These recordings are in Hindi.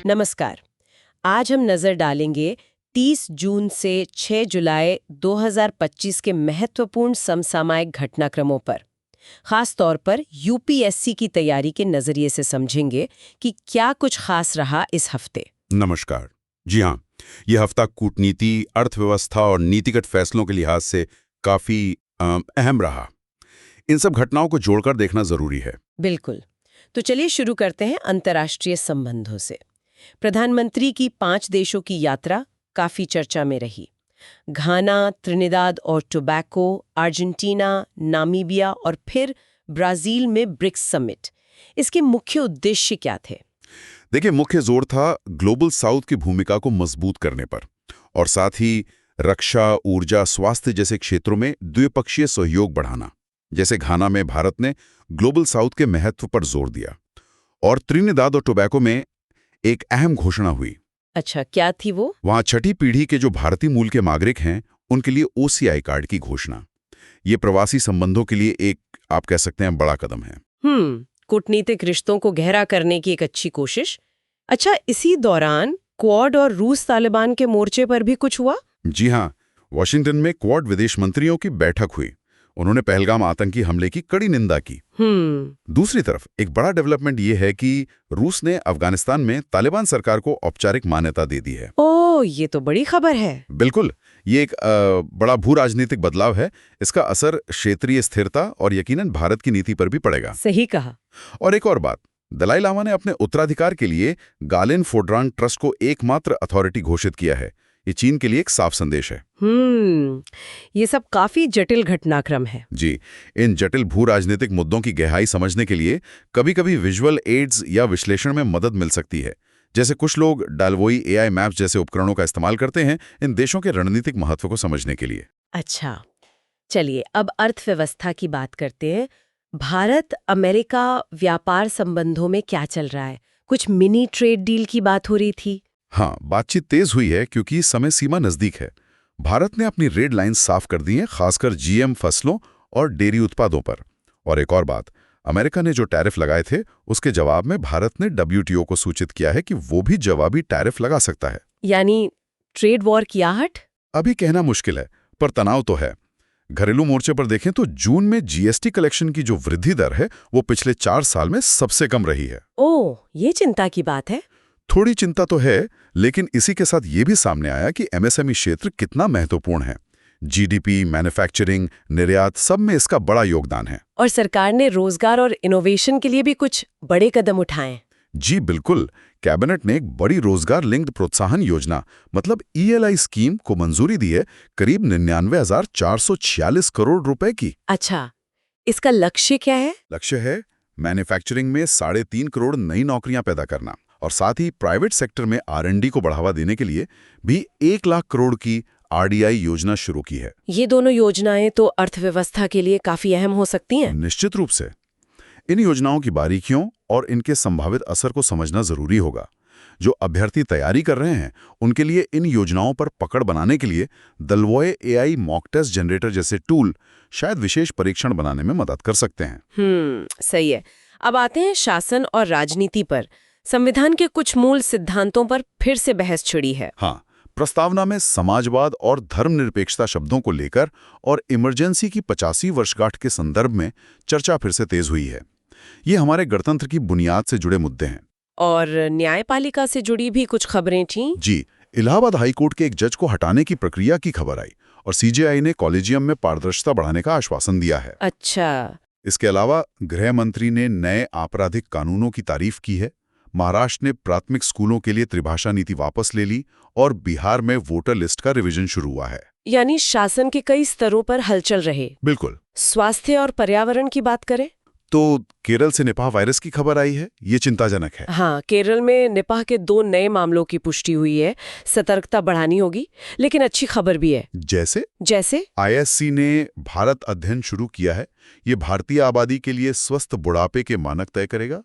नमस्कार। आज हम नजर डालेंगे 30 जून से 6 जुलाई 2025 के महत्वपूर्ण समसामयिक घटनाक्रमों पर। खास तौर पर यूपीएससी की तैयारी के नजरिए से समझेंगे कि क्या कुछ खास रहा इस हफ्ते। नमस्कार। जी हाँ, यह हफ्ता कूटनीति, अर्थव्यवस्था और नीतिगत फैसलों के लिहाज से काफी अहम रहा। इन सब घटनाओं को जोड़कर देखना जरूरी है। बिल्कुल। तो चलिए शुरू करते हैं अंतर्राष्ट्रीय संबंधों से। प्रधानमंत्री की 5 देशों की यात्रा काफी चर्चा में रही। घाना, त्रिनिदाद और टोबैको, अर्जेंटीना, नामीबिया और फिर ब्राजील में ब्रिक्स समिट। इसके मुख्य उद्देश्य क्या थे? देखिए, मुख्य जोर था ग्लोबल साउथ की भूमिका को मजबूत करने पर और साथ ही रक्षा, ऊर्जा, स्वास्थ्य जैसे क्षेत्रों में द्विपक्षीय सहयोग बढ़ाना। जैसे घाना में भारत ने ग्लोबल साउथ के महत्व पर जोर दिया और त्रिनिदाद और टोबैको में एक अहम घोषणा हुई। अच्छा, क्या थी वो? वहां छठी पीढ़ी के जो भारतीय मूल के नागरिक हैं, उनके लिए ओसीआई कार्ड की घोषणा। ये प्रवासी संबंधों के लिए एक, आप कह सकते हैं, बड़ा कदम है। कूटनीतिक रिश्तों को गहरा करने की एक अच्छी कोशिश। अच्छा, इसी दौरान क्वाड और रूस तालिबान के मोर्चे पर भी कुछ हुआ? जी हाँ, वॉशिंगटन में क्वाड विदेश मंत्रियों की बैठक हुई। उन्होंने पहलगाम आतंकी हमले की कड़ी निंदा की। दूसरी तरफ एक बड़ा डेवलपमेंट ये है कि रूस ने अफगानिस्तान में तालिबान सरकार को औपचारिक मान्यता दे दी है। ओह, ये तो बड़ी खबर है। बिल्कुल, ये एक बड़ा भू राजनीतिक बदलाव है। इसका असर क्षेत्रीय स्थिरता और यकीनन भारत की नीति पर भी पड़ेगा। सही कहा। और एक और बात, दलाई लामा ने अपने उत्तराधिकार के लिए गालेन फोड्रांग ट्रस्ट को एकमात्र अथॉरिटी घोषित किया है। ये चीन के लिए एक साफ संदेश है। ये सब काफी जटिल घटनाक्रम है। जी, इन जटिल भू राजनीतिक मुद्दों की गहराई समझने के लिए कभी-कभी विजुअल एड्स या विश्लेषण में मदद मिल सकती है। जैसे कुछ लोग डालवोई एआई मैप्स जैसे उपकरणों का इस्तेमाल करते हैं इन देशों के रणनीतिक महत्व को समझने के लिए। अच्छा, चलिए अब अर्थव्यवस्था की बात करते हैं। भारत अमेरिका व्यापार संबंधों में क्या चल रहा है? कुछ मिनी ट्रेड डील की बात हो रही थी। हाँ, बातचीत तेज हुई है क्योंकि समय सीमा नजदीक है। भारत ने अपनी रेड लाइन साफ कर दी है, खासकर जीएम फसलों और डेयरी उत्पादों पर। और एक और बात, अमेरिका ने जो टैरिफ लगाए थे उसके जवाब में भारत ने डब्ल्यूटीओ को सूचित किया है कि वो भी जवाबी टैरिफ लगा सकता है। यानी ट्रेड वॉर की आहट? अभी कहना मुश्किल है, पर तनाव तो है। घरेलू मोर्चे पर देखें तो जून में जीएसटी कलेक्शन की जो वृद्धि दर है वो पिछले 4 साल में सबसे कम रही है। ओह, ये चिंता की बात है। थोड़ी चिंता तो है, लेकिन इसी के साथ ये भी सामने आया कि एमएसएमई क्षेत्र कितना महत्वपूर्ण है। जीडीपी, मैन्युफैक्चरिंग, निर्यात, सब में इसका बड़ा योगदान है। और सरकार ने रोजगार और इनोवेशन के लिए भी कुछ बड़े कदम उठाए। जी बिल्कुल, कैबिनेट ने एक बड़ी रोजगार लिंक्ड प्रोत्साहन योजना मतलब ईएलआई स्कीम को मंजूरी दी है, करीब 99,446 करोड़ रुपए की। अच्छा, इसका लक्ष्य क्या है? लक्ष्य है मैन्युफैक्चरिंग में 3.5 करोड़ नई नौकरियां पैदा करना और साथ ही प्राइवेट सेक्टर में आर&डी को बढ़ावा देने के लिए भी 1 लाख करोड़ की आरडीआई योजना शुरू की है। ये दोनों योजनाएं तो अर्थव्यवस्था के लिए काफी अहम हो सकती हैं। निश्चित रूप से। इन योजनाओं की बारीकियों और इनके संभावित असर को समझना जरूरी होगा। जो अभ्यर्थी तैयारी कर रहे हैं उनके लिए इन योजनाओं पर पकड़ बनाने के लिए दलवोए एआई मॉक टेस्ट जनरेटर जैसे टूल शायद विशेष परीक्षण बनाने में मदद कर सकते हैं। सही है। अब आते हैं शासन और राजनीति पर। संविधान के कुछ मूल सिद्धांतों पर फिर से बहस छिड़ी है। हाँ, प्रस्तावना में समाजवाद और धर्मनिरपेक्षता शब्दों को लेकर और इमरजेंसी की 50वीं वर्षगांठ के संदर्भ में चर्चा फिर से तेज हुई है। ये हमारे गणतंत्र की बुनियाद से जुड़े मुद्दे हैं। और न्यायपालिका से जुड़ी भी कुछ खबरें थीं। जी, इलाहाबाद हाईकोर्ट के एक जज को हटाने की प्रक्रिया की खबर आई और सीजेआई ने कॉलेजियम में पारदर्शिता बढ़ाने का आश्वासन दिया है। अच्छा। इसके अलावा गृह मंत्री ने नए आपराधिक कानूनों की तारीफ की है। महाराष्ट्र ने प्राथमिक स्कूलों के लिए त्रिभाषा नीति वापस ले ली और बिहार में वोटर लिस्ट का रिवीजन शुरू हुआ है। यानी शासन के कई स्तरों पर हलचल रहे। बिल्कुल। स्वास्थ्य और पर्यावरण की बात करें तो केरल से निपाह वायरस की खबर आई है, ये चिंताजनक है। हाँ, केरल में निपाह के 2 नए मामलों की पुष्टि हुई है। सतर्कता बढ़ानी होगी, लेकिन अच्छी खबर भी है। जैसे आईएससी ने भारत अध्ययन शुरू किया है। ये भारतीय आबादी के लिए स्वस्थ बुढ़ापे के मानक तय करेगा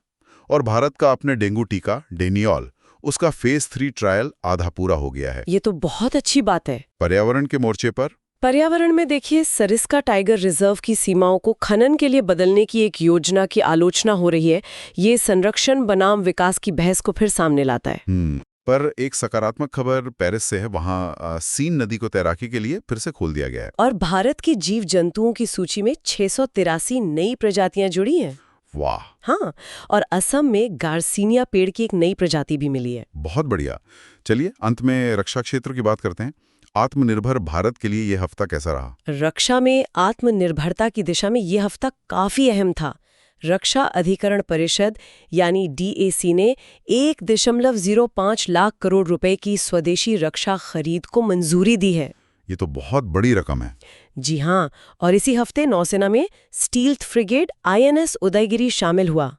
और भारत का अपने डेंगू टीका डेनियल उसका फेज 3 ट्रायल आधा पूरा हो गया है। ये तो बहुत अच्छी बात है। पर्यावरण के मोर्चे पर पर्यावरण में देखिए, सरिस्का टाइगर रिजर्व की सीमाओं को खनन के लिए बदलने की एक योजना की आलोचना हो रही है। ये संरक्षण बनाम विकास की बहस को फिर सामने लाता है। पर एक सकारात्मक खबर पेरिस से है। वहां सीन नदी को तैराकी के लिए फिर से खोल दिया गया है। और भारत की जीव जंतुओं की सूची में 683 नई प्रजातियां जुड़ी हैं। वाह, हाँ, और असम में गार्सिनिया पेड़ की एक नई प्रजाति भी मिली है। बहुत बढ़िया। चलिए अंत में रक्षा क्षेत्र की बात करते हैं। आत्मनिर्भर भारत के लिए यह हफ्ता कैसा रहा? रक्षा में आत्मनिर्भरता की दिशा में ये हफ्ता काफी अहम था। रक्षा अधिकरण परिषद यानी DAC ने 1.05 लाख करोड़ रुपए की स्वदेशी रक्षा खरीद को मंजूरी दी है। ये तो बहुत बड़ी रकम है। जी हाँ, और इसी हफ्ते नौसेना में स्टील्थ फ्रिगेट INS उदयगिरी शामिल हुआ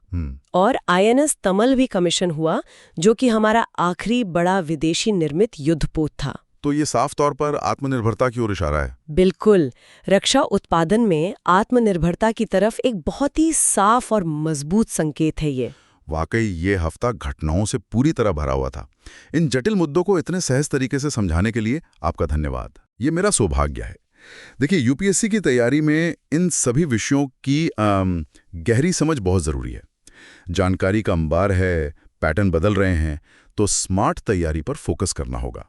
और INS तमल भी कमीशन हुआ, जो कि हमारा आखिरी बड़ा विदेशी निर्मित युद्धपोत था। तो ये साफ तौर पर आत्मनिर्भरता की ओर इशारा है। बिल्कुल, रक्षा उत्पादन में आत्मनिर्भरता की तरफ एक बहुत ही साफ और मजबूत संकेत है ये। वाकई ये हफ्ता घटनाओं से पूरी तरह भरा हुआ था। इन जटिल मुद्दों को इतने सहज तरीके से समझाने के लिए आपका धन्यवाद। ये मेरा सौभाग्य है। देखिए, UPSC की तैयारी में इन सभी विषयों की गहरी समझ बहुत ज़रूरी है। जानकारी का अंबार है, पैटर्न बदल रहे हैं, तो स्मार्ट तैयारी पर फोकस करना होगा।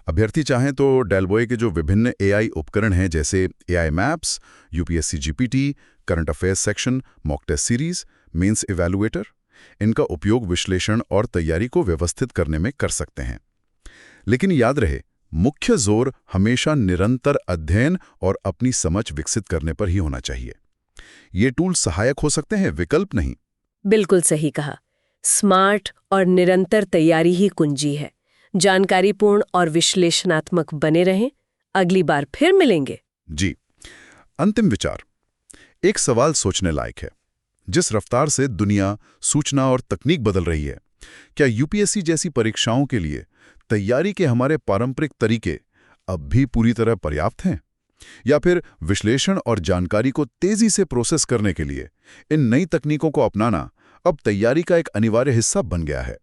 अभ्यर्थी चाहें तो डेलबॉय के जो विभिन्न AI उपकरण हैं, जैसे AI maps, UPSC GPT, current affairs section, mock test series, mains evaluator, इनका उपयोग विश्लेषण और तैयारी को व्यवस्थित करने में कर सकते हैं। लेकिन याद रहे, मुख्य जोर हमेशा निरंतर अध्ययन और अपनी समझ विकसित करने पर ही होना चाहिए। ये टूल सहायक हो सकते हैं, विकल्प नहीं। बिल्कुल सही कहा। स्मार्ट और निरंतर तैयारी ही कुंजी है। जानकारीपूर्ण और विश्लेषणात्मक बने रहें। अगली बार फिर मिलेंगे। जी, अंतिम विचार। एक सवाल सोचने लायक है। जिस रफ्तार से दुनिया, सूचना और तकनीक बदल रही है, क्या UPSC जैसी परीक्षाओं के लिए तैयारी के हमारे पारंपरिक तरीके अब भी पूरी तरह पर्याप्त हैं? या फिर विश्लेषण और जानकारी को तेजी से प्रोसेस करने के लिए इन नई तकनीकों को अपनाना अब तैयारी का एक अनिवार्य हिस्सा बन गया है?